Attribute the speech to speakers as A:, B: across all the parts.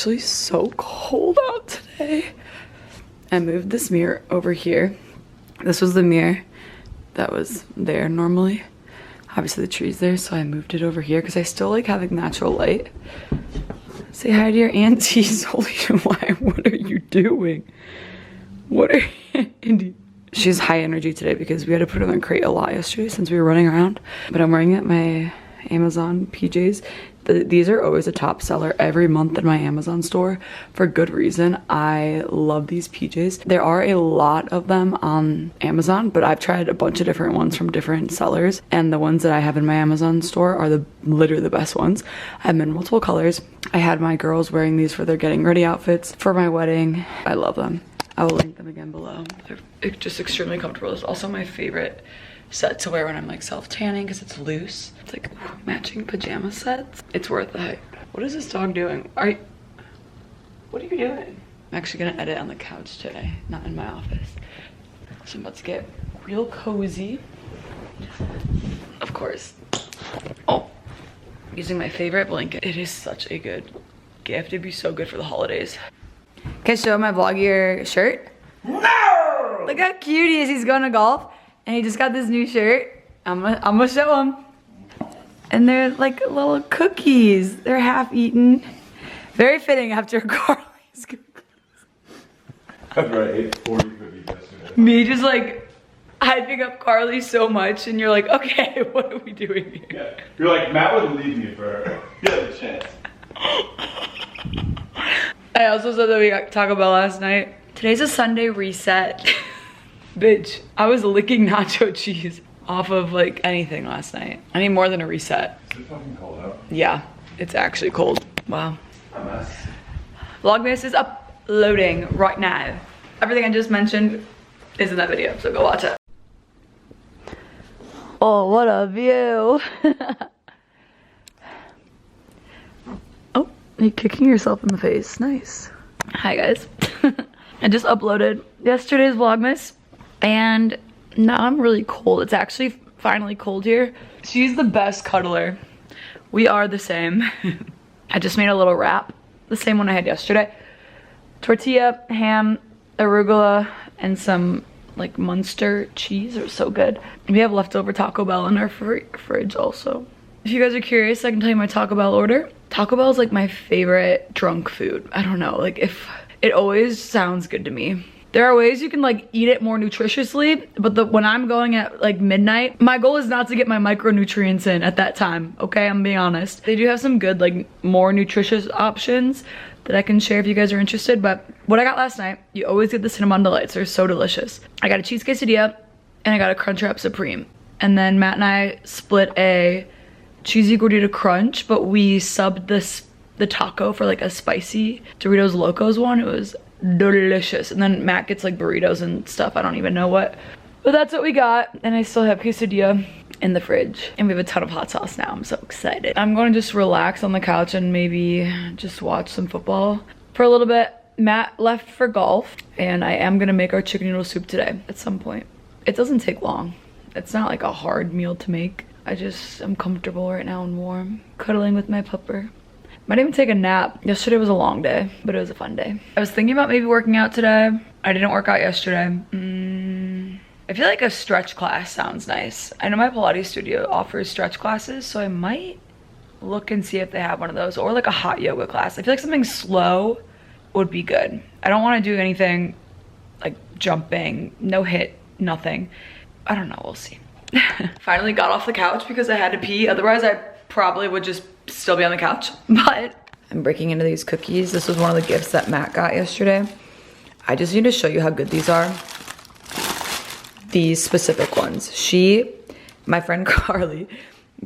A: actually so cold out today. I moved this mirror over here. This was the mirror that was there normally. Obviously the tree's there, so I moved it over here because I still like having natural light. Say hi to your aunties. Holy, why? What are you doing? What are you, Indy? She's high energy today because we had to put her in the crate a lot yesterday since we were running around. But I'm wearing it my Amazon PJs. These are always a top seller every month in my Amazon store for good reason. I love these PJs. There are a lot of them on Amazon, but I've tried a bunch of different ones from different sellers, and the ones that I have in my Amazon store are literally the best ones. I'm in multiple colors. I had my girls wearing these for their getting ready outfits for my wedding. I love them. I will link them again below. They're just extremely comfortable. It's also my favorite set to wear when I'm like self-tanning because it's loose. It's like matching pajama sets. It's worth the hype. What is this dog doing? What are you doing? I'm actually gonna edit on the couch today, not in my office. So I'm about to get real cozy. Of course. Oh, using my favorite blanket. It is such a good gift. It'd be so good for the holidays. Can I show my vlog your shirt? No! Look how cute he is. He's going to golf. And he just got this new shirt. I'm gonna show him. And they're like little cookies. They're half eaten. Very fitting after Carly's cookies.
B: After I ate 40 cookies yesterday.
A: Me just like hyping up Carly so much, and you're like, okay, what are we doing here?
B: Yeah. You're like, Matt would leave me for her. You have a chance.
A: I also said that we got Taco Bell last night. Today's a Sunday reset. Bitch, I was licking nacho cheese off of like anything last night. I need more than a reset.
B: Is it fucking cold out?
A: Yeah, it's actually cold. Wow.
B: A mess.
A: Vlogmas is uploading right now. Everything I just mentioned is in that video, so go watch it. Oh, what a view. Oh, you're kicking yourself in the face. Nice. Hi guys. I just uploaded yesterday's Vlogmas. And now I'm really cold. It's actually finally cold here. She's the best cuddler. We are the same. I just made a little wrap, the same one I had yesterday. Tortilla, ham, arugula, and some like Munster cheese. It was so good. We have leftover Taco Bell in our fridge also. If you guys are curious, I can tell you my Taco Bell order. Taco Bell is like my favorite drunk food. I don't know, like if it always sounds good to me. There are ways you can like eat it more nutritiously, but when I'm going at like midnight, my goal is not to get my micronutrients in at that time, okay? I'm being honest. They do have some good like more nutritious options that I can share if you guys are interested, but what I got last night, you always get the cinnamon delights. They're so delicious. I got a cheese quesadilla and I got a Crunchwrap Supreme. And then Matt and I split a cheesy gordita crunch, but we subbed the taco for like a spicy Doritos Locos one. It was delicious. And then Matt gets like burritos and stuff. I don't even know what, but that's what we got. And I still have quesadilla in the fridge, and we have a ton of hot sauce now. I'm so excited. I'm going to just relax on the couch and maybe just watch some football for a little bit. Matt left for golf, and I am gonna make our chicken noodle soup today at some point. It doesn't take long. It's not like a hard meal to make. I'm comfortable right now and warm, cuddling with my pupper. Might even take a nap. Yesterday was a long day, but it was a fun day. I was thinking about maybe working out today. I didn't work out yesterday. I feel like a stretch class sounds nice. I know my Pilates studio offers stretch classes, so I might look and see if they have one of those, or like a hot yoga class. I feel like something slow would be good. I don't want to do anything like jumping, no hit, nothing. I don't know, we'll see. Finally got off the couch because I had to pee. Otherwise I probably would just still be on the couch. But I'm breaking into these cookies. This was one of the gifts that Matt got yesterday. I just need to show you how good these are. These specific ones. My friend Carly,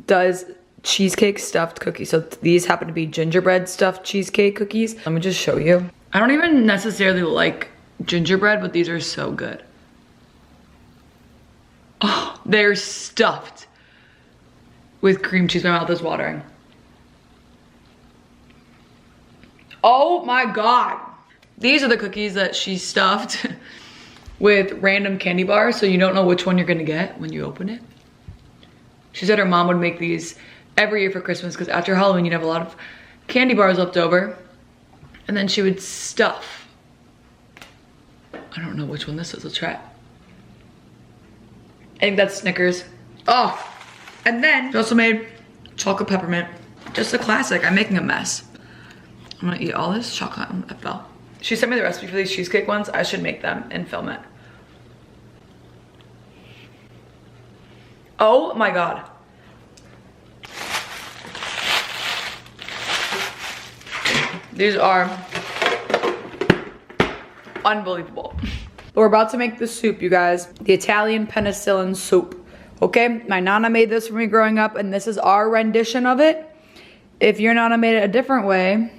A: does cheesecake stuffed cookies. So these happen to be gingerbread stuffed cheesecake cookies. Let me just show you. I don't even necessarily like gingerbread, but these are so good. Oh, they're stuffed with cream cheese. My mouth is watering. Oh my God. These are the cookies that she stuffed with random candy bars, so you don't know which one you're gonna get when you open it. She said her mom would make these every year for Christmas because after Halloween you'd have a lot of candy bars left over. And then she would stuff. I don't know which one this is, let's try it. I think that's Snickers. Oh, and then she also made chocolate peppermint. Just a classic. I'm making a mess. I'm gonna eat all this chocolate. That fell. She sent me the recipe for these cheesecake ones. I should make them and film it. Oh my God. These are unbelievable. We're about to make the soup, you guys. The Italian penicillin soup. Okay, my Nana made this for me growing up, and this is our rendition of it. If your Nana made it a different way,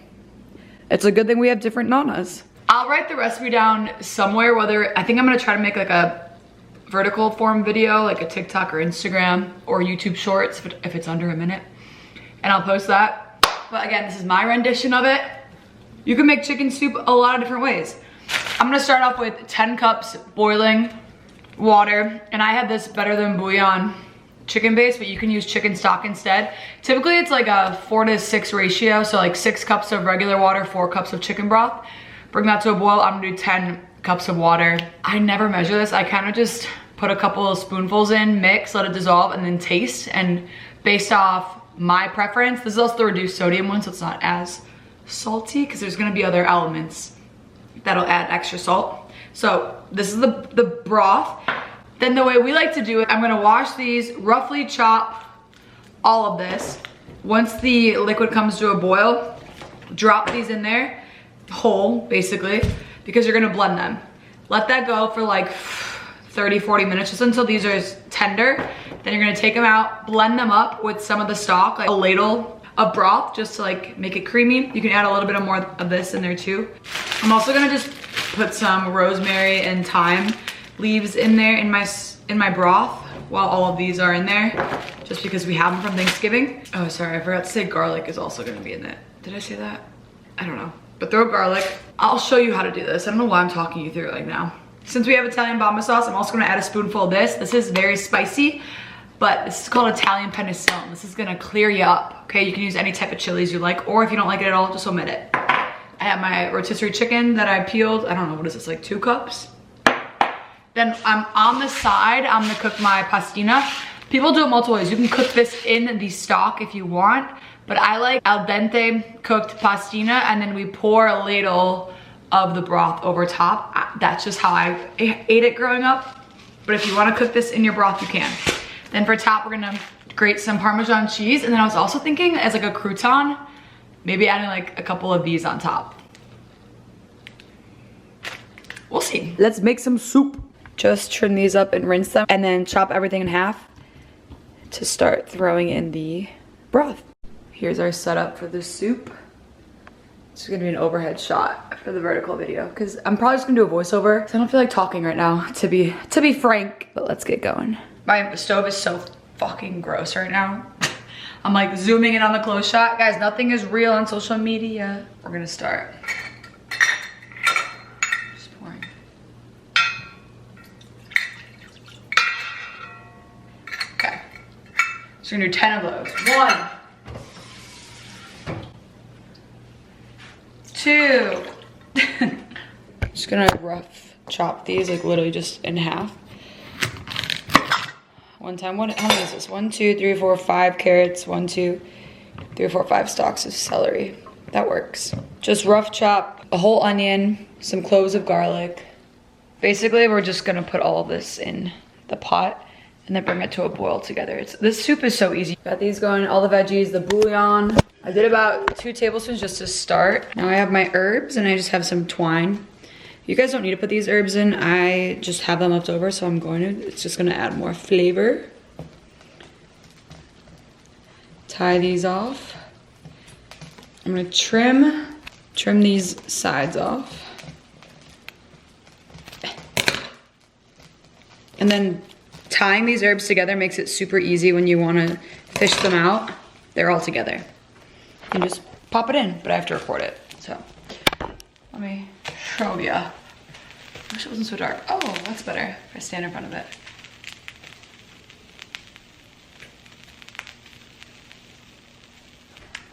A: it's a good thing we have different Nanas. I'll write the recipe down somewhere, whether, I think I'm gonna try to make like a vertical form video, like a TikTok or Instagram or YouTube Shorts if it's under a minute, and I'll post that. But again, this is my rendition of it. You can make chicken soup a lot of different ways. I'm gonna start off with 10 cups boiling water, and I have this Better Than Bouillon chicken base, but you can use chicken stock instead. Typically it's like a 4-to-6 ratio, so like 6 cups of regular water, 4 cups of chicken broth. Bring that to a boil. I'm gonna do 10 cups of water. I never measure this. I kind of just put a couple of spoonfuls in, mix, let it dissolve, and then taste. And based off my preference, this is also the reduced sodium one, so it's not as salty, because there's gonna be other elements that'll add extra salt. So this is the broth. Then the way we like to do it, I'm gonna wash these, roughly chop all of this. Once the liquid comes to a boil, drop these in there, whole basically, because you're gonna blend them. Let that go for like 30-40 minutes, just until these are tender. Then you're gonna take them out, blend them up with some of the stock, like a ladle of broth, just to like make it creamy. You can add a little bit more of this in there too. I'm also gonna just put some rosemary and thyme leaves in there in my broth while all of these are in there, just because we have them from Thanksgiving. Oh, sorry, I forgot to say garlic is also gonna be in it. Did I say that? I don't know. But throw garlic. I'll show you how to do this. I don't know why I'm talking you through it like now. Since we have Italian bomba sauce, I'm also gonna add a spoonful of this. This is very spicy, but this is called Italian penicillin. This is gonna clear you up, okay? You can use any type of chilies you like, or if you don't like it at all, just omit it. I have my rotisserie chicken that I peeled. I don't know, what is this, like 2 cups? Then I'm on the side, I'm gonna cook my pastina. People do it multiple ways. You can cook this in the stock if you want, but I like al dente cooked pastina, and then we pour a ladle of the broth over top. That's just how I ate it growing up. But if you wanna cook this in your broth, you can. Then for top, we're gonna grate some Parmesan cheese. And then I was also thinking as like a crouton, maybe adding like a couple of these on top. We'll see. Let's make some soup. Just trim these up and rinse them, and then chop everything in half to start throwing in the broth. Here's our setup for the soup. It's gonna be an overhead shot for the vertical video, because I'm probably just gonna do a voiceover, because I don't feel like talking right now, to be frank. But let's get going. My stove is so fucking gross right now. I'm like zooming in on the close shot. Guys, nothing is real on social media. We're gonna start. Just pouring. Okay. So we're gonna do 10 of those. 1, 2. Just gonna rough chop these, like literally just in half. One time, how many is this? 1, 2, 3, 4, 5 carrots. 1, 2, 3, 4, 5 stalks of celery. That works. Just rough chop a whole onion, some cloves of garlic. Basically, we're just gonna put all of this in the pot and then bring it to a boil together. This soup is so easy. Got these going, all the veggies, the bouillon. I did about 2 tablespoons just to start. Now I have my herbs, and I just have some twine. You guys don't need to put these herbs in. I just have them left over, so it's just gonna add more flavor. Tie these off. I'm gonna trim these sides off. And then tying these herbs together makes it super easy when you wanna fish them out. They're all together. You just pop it in, but I have to record it, so. Let me show ya. I wish it wasn't so dark. Oh, that's better if I stand in front of it.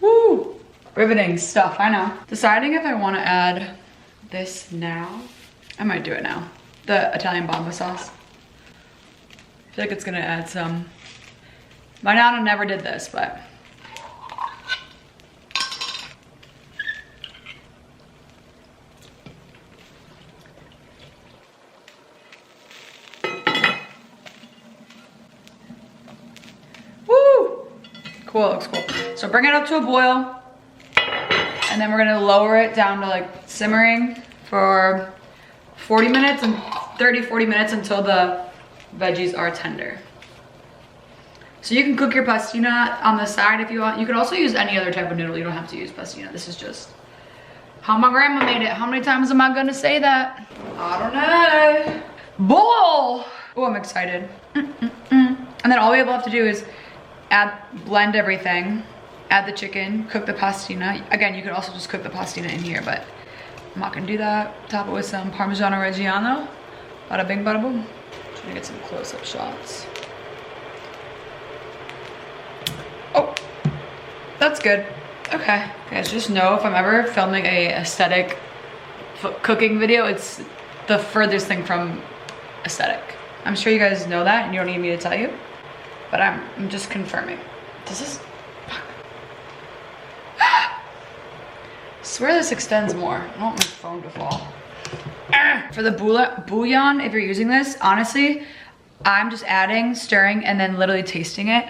A: Woo! Riveting stuff, I know. Deciding if I want to add this now. I might do it now. The Italian bomba sauce. I feel like it's gonna add some. My Nana never did this, but. Woo! Cool, looks cool. So bring it up to a boil, and then we're gonna lower it down to like simmering for 40 minutes and 30-40 minutes until the veggies are tender. So you can cook your pastina on the side if you want. You could also use any other type of noodle. You don't have to use pastina. This is just how my grandma made it. How many times am I gonna say that? I don't know. Bowl! Oh, I'm excited. And then all we have to do is blend everything, add the chicken, cook the pastina. Again, you could also just cook the pastina in here, but I'm not gonna do that. Top it with some Parmigiano Reggiano. Bada bing, bada boom. Trying to get some close-up shots. Oh, that's good. Okay, guys, just know if I'm ever filming a aesthetic cooking video, it's the furthest thing from aesthetic. I'm sure you guys know that and you don't need me to tell you, but I'm just confirming. Does this, I swear this extends more. I don't want my phone to fall. For the bouillon, if you're using this, honestly, I'm just adding, stirring, and then literally tasting it.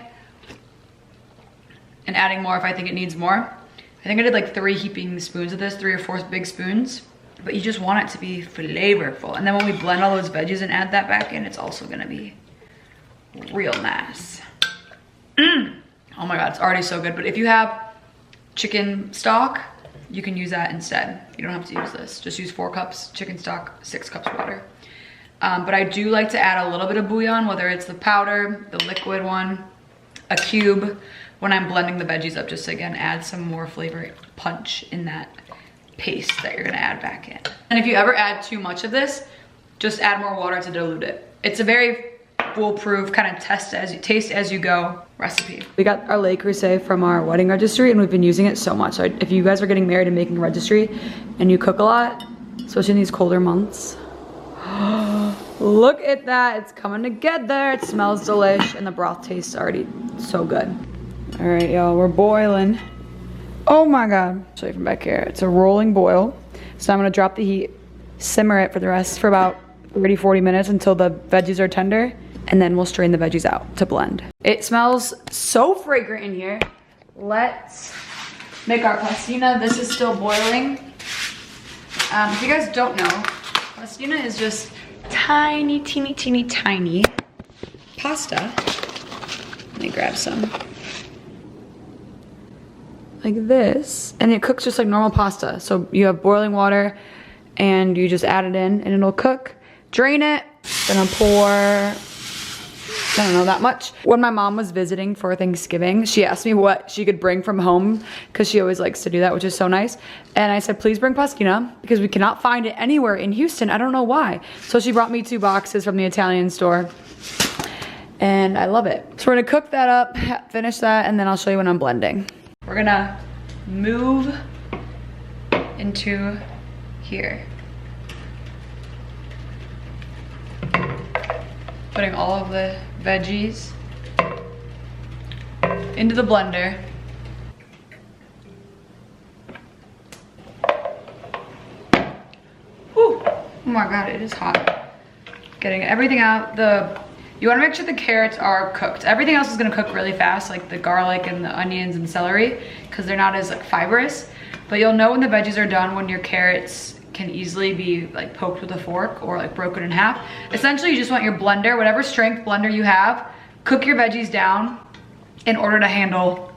A: And adding more if I think it needs more. I think I did like 3 heaping spoons of this, 3 or 4 big spoons. But you just want it to be flavorful. And then when we blend all those veggies and add that back in, it's also gonna be real nice. Oh my God, it's already so good. But if you have chicken stock, you can use that instead. You don't have to use this. Just use 4 cups chicken stock, 6 cups water. But I do like to add a little bit of bouillon, whether it's the powder, the liquid one, a cube, when I'm blending the veggies up, just to again add some more flavor punch in that paste that you're gonna add back in. And if you ever add too much of this, just add more water to dilute it. It's a very foolproof kind of taste as you go recipe. We got our Le Creuset from our wedding registry and we've been using it so much. So if you guys are getting married and making a registry and you cook a lot, especially in these colder months, look at that, it's coming together. It smells delish and the broth tastes already so good. All right, y'all, we're boiling. Oh my God, show you from back here. It's a rolling boil. So I'm gonna drop the heat, simmer it for about 30-40 minutes until the veggies are tender, and then we'll strain the veggies out to blend. It smells so fragrant in here. Let's make our pastina. This is still boiling. If you guys don't know, pastina is just tiny, teeny, teeny, tiny pasta. Let me grab some. Like this, and it cooks just like normal pasta. So you have boiling water and you just add it in and it'll cook. Drain it, then I'll pour, I don't know, that much. When my mom was visiting for Thanksgiving, she asked me what she could bring from home because she always likes to do that, which is so nice. And I said, please bring pastina because we cannot find it anywhere in Houston. I don't know why. So she brought me 2 boxes from the Italian store and I love it. So we're gonna cook that up, finish that, and then I'll show you when I'm blending. We're gonna move into here. Putting all of the veggies into the blender. Whew. Oh my God, it is hot. Getting everything out. You wanna make sure the carrots are cooked. Everything else is gonna cook really fast, like the garlic and the onions and celery, because they're not as like fibrous. But you'll know when the veggies are done when your carrots can easily be like poked with a fork or like broken in half. Essentially, you just want your blender, whatever strength blender you have, cook your veggies down in order to handle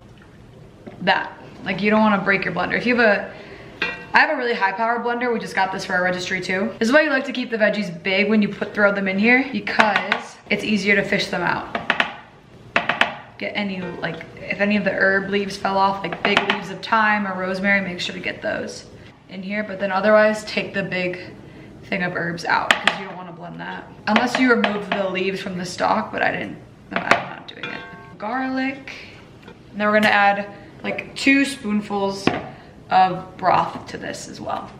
A: that. Like you don't wanna break your blender. If you have I have a really high power blender. We just got this for our registry too. This is why you like to keep the veggies big when you throw them in here, because it's easier to fish them out. Get any, like, if any of the herb leaves fell off, like big leaves of thyme or rosemary, make sure to get those in here. But then otherwise, take the big thing of herbs out because you don't want to blend that. Unless you remove the leaves from the stalk, but I'm not doing it. Garlic. And then we're gonna add like 2 spoonfuls of broth to this as well.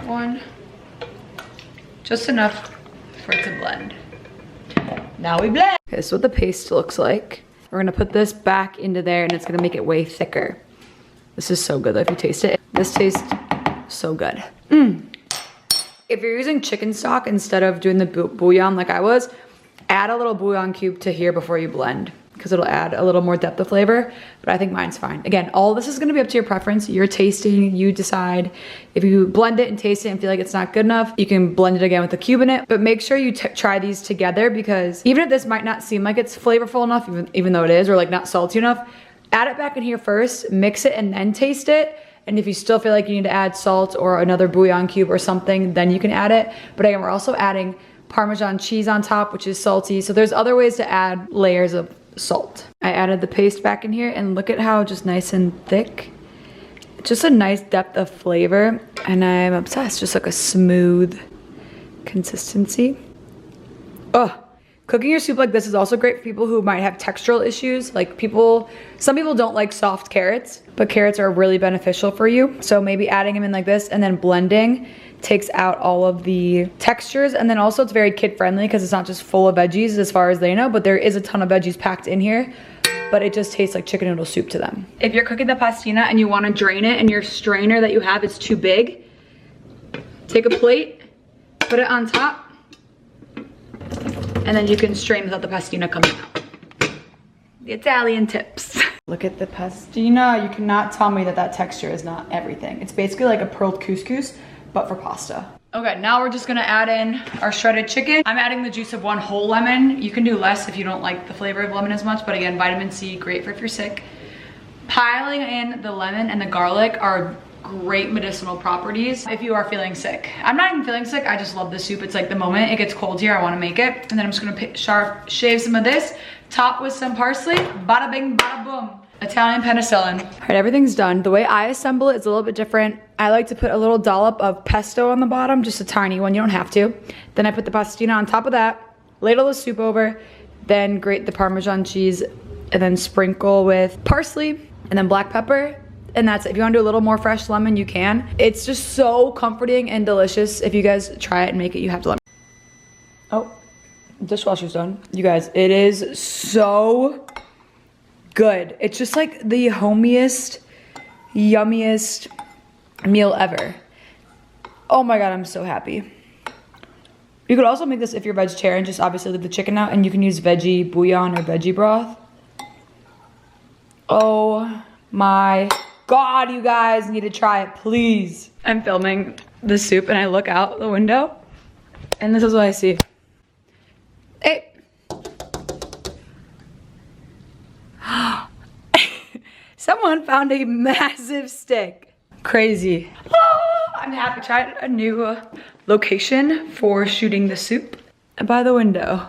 A: One, just enough for it to blend. Now we blend. Okay, so what the paste looks like. We're gonna put this back into there and it's gonna make it way thicker. This is so good though, if you taste it. This tastes so good. If you're using chicken stock instead of doing the bouillon like I was, add a little bouillon cube to here before you blend, because it'll add a little more depth of flavor, but I think mine's fine. Again, all this is gonna be up to your preference. You're tasting, you decide. If you blend it and taste it and feel like it's not good enough, you can blend it again with the cube in it, but make sure you try these together, because even if this might not seem like it's flavorful enough, even though it is, or like not salty enough, add it back in here first, mix it and then taste it. And if you still feel like you need to add salt or another bouillon cube or something, then you can add it. But again, we're also adding Parmesan cheese on top, which is salty. So there's other ways to add layers of salt. I added the paste back in here and look at how just nice and thick. Just a nice depth of flavor. And I'm obsessed, just like a smooth consistency. Oh, cooking your soup like this is also great for people who might have textural issues. Like some people don't like soft carrots, but carrots are really beneficial for you. So maybe adding them in like this and then blending takes out all of the textures. And then also it's very kid friendly because it's not just full of veggies as far as they know, but there is a ton of veggies packed in here, but it just tastes like chicken noodle soup to them. If you're cooking the pastina and you want to drain it and your strainer that you have is too big, take a plate, put it on top, and then you can strain without the pastina coming out. The Italian tips. Look at the pastina. You cannot tell me that that texture is not everything. It's basically like a pearled couscous, but for pasta. Okay, now we're just gonna add in our shredded chicken. I'm adding the juice of 1 whole lemon. You can do less if you don't like the flavor of lemon as much, but again, vitamin C, great for if you're sick. Piling in the lemon and the garlic are great medicinal properties if you are feeling sick. I'm not even feeling sick, I just love the soup. It's like the moment it gets cold here, I wanna make it. And then I'm just gonna shave some of this, top with some parsley, bada bing, bada boom. Italian penicillin. All right, everything's done. The way I assemble it is a little bit different. I like to put a little dollop of pesto on the bottom, just a tiny one, you don't have to. Then I put the pastina on top of that, ladle the soup over, then grate the Parmesan cheese, and then sprinkle with parsley, and then black pepper, and that's it. If you want to do a little more fresh lemon, you can. It's just so comforting and delicious. If you guys try it and make it, you have to let me. Oh, dishwasher's done. You guys, it is so good. It's just like the homiest, yummiest meal ever. Oh my God, I'm so happy. You could also make this if you're vegetarian, just obviously leave the chicken out, and you can use veggie bouillon or veggie broth. Oh my God, you guys need to try it, please. I'm filming the soup and I look out the window and this is what I see. Hey. Someone found a massive stick. Crazy. Oh, I'm happy. Tried a new location for shooting the soup by the window.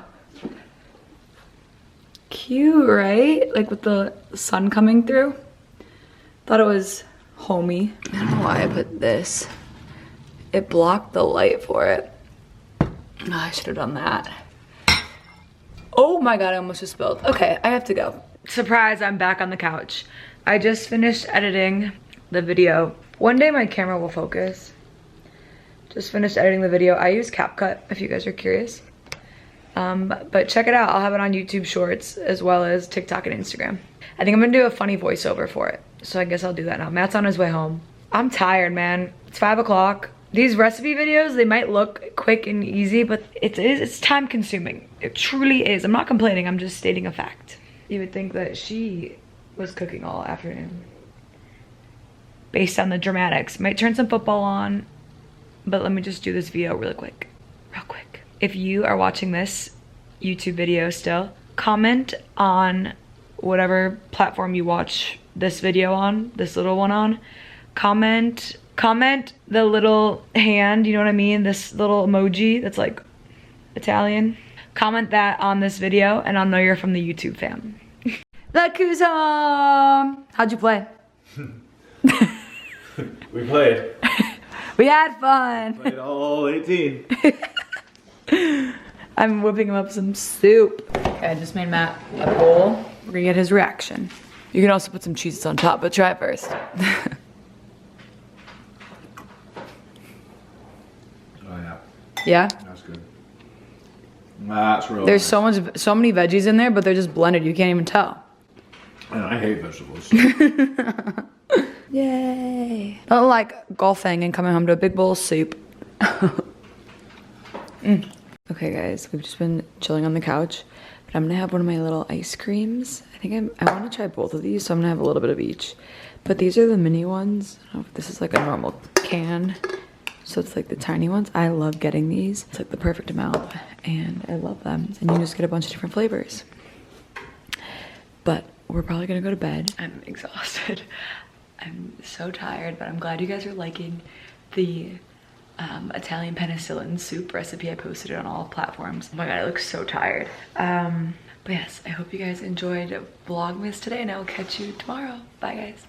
A: Cute, right? Like with the sun coming through. Thought it was homey. I don't know why I put this. It blocked the light for it. Oh, I should have done that. Oh my God, I almost just spilled. Okay, I have to go. Surprise, I'm back on the couch. I just finished editing the video. One day my camera will focus. Just finished editing the video. I use CapCut if you guys are curious. But check it out. I'll have it on YouTube Shorts as well as TikTok and Instagram. I think I'm gonna do a funny voiceover for it. So I guess I'll do that now. Matt's on his way home. I'm tired, man. It's 5 o'clock. These recipe videos, they might look quick and easy, but it's time consuming. It truly is. I'm not complaining, I'm just stating a fact. You would think that she was cooking all afternoon. Based on the dramatics. Might turn some football on, but let me just do this video real quick. Real quick. If you are watching this YouTube video still, comment on whatever platform you watch this video on, this little one on. Comment the little hand, you know what I mean? This little emoji that's like Italian. Comment that on this video and I'll know you're from the YouTube fam. Look who's home! How'd you play?
B: We played.
A: We had fun.
B: Played all 18.
A: I'm whipping him up some soup. Okay, I just made Matt a bowl. We're gonna get his reaction. You can also put some cheeses on top, but try it first.
B: Oh yeah.
A: Yeah?
B: That's good. That's really
A: There's
B: nice.
A: so many veggies in there, but they're just blended. You can't even tell.
B: And I hate vegetables.
A: Yay. I don't like golfing and coming home to a big bowl of soup. Okay guys, we've just been chilling on the couch, but I'm gonna have one of my little ice creams. I want to try both of these, so I'm gonna have a little bit of each. But these are the mini ones. I don't know if this is like a normal can, so it's like the tiny ones. I love getting these. It's like the perfect amount, and I love them. And you just get a bunch of different flavors. But we're probably gonna go to bed. I'm exhausted. I'm so tired, but I'm glad you guys are liking the Italian penicillin soup recipe. I posted it on all platforms. Oh my god, I look so tired. But yes, I hope you guys enjoyed Vlogmas today, and I will catch you tomorrow. Bye guys.